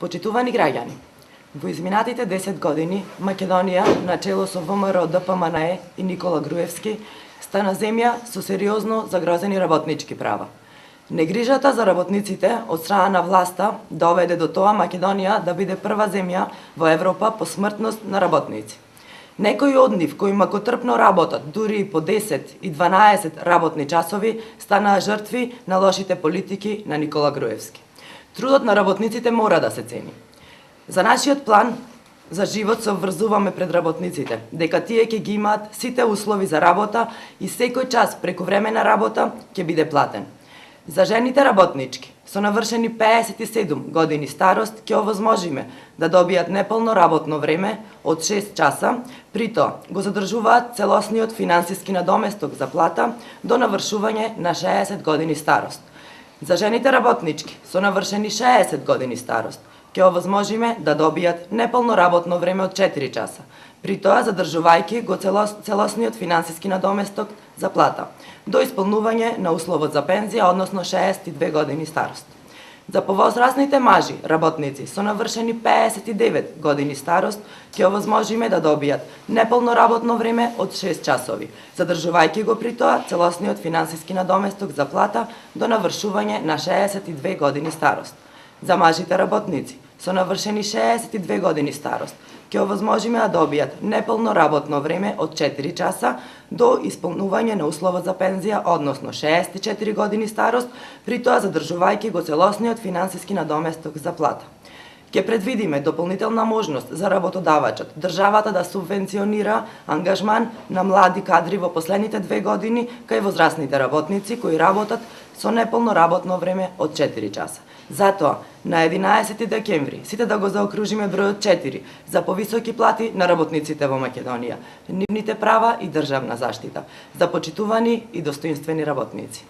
Почитувани граѓани, во изминатите 10 години Македонија, на чело со ВМРО, ДПМНЕ и Никола Груевски, стана земја со сериозно загрозени работнички права. Негрижата за работниците од страна на власта доведе до тоа Македонија да биде прва земја во Европа по смртност на работници. Некои од нив кои макотрпно работат дури и по 10 и 12 работни часови станаа жртви на лошите политики на Никола Груевски. Трудот на работниците мора да се цени. За нашиот план за живот се обврзуваме пред работниците, дека тие ќе ги имаат сите услови за работа и секој час преку време на работа ќе биде платен. За жените работнички со навршени 57 години старост ќе овозможиме да добијат неполно работно време од 6 часа, притоа го задржуваат целосниот финансиски надоместок за плата до навршување на 60 години старост. За жените работнички со навршени 60 години старост ќе овозможиме да добијат неполно работно време од 4 часа, притоа задржувајќи го целосниот финансиски надоместок за плата, до исполнување на условот за пензија, односно 62 години старост. За повозрасните мажи работници со навршени 59 години старост ќе овозможиме да добијат неполно работно време од 6 часови, задржувајќи го при тоа целосниот финансиски надоместок за плата до навршување на 62 години старост. За мажите работници со навршени 62 години старост ќе овозможиме да добијат неполно работно време од 4 часа до исполнување на условот за пензија, односно 64 години старост, при тоа задржувајќи го целосниот финансиски надоместок за плата. Ќе предвидиме дополнителна можност за работодавачот, државата да субвенционира ангажман на млади кадри во последните 2 години кај возрастните работници кои работат со неполно работно време од 4 часа. Затоа, на 11 декември, сите да го заокружиме бројот 4 за повисоки плати на работниците во Македонија, нивните права и државна заштита, за почитувани и достоинствени работници.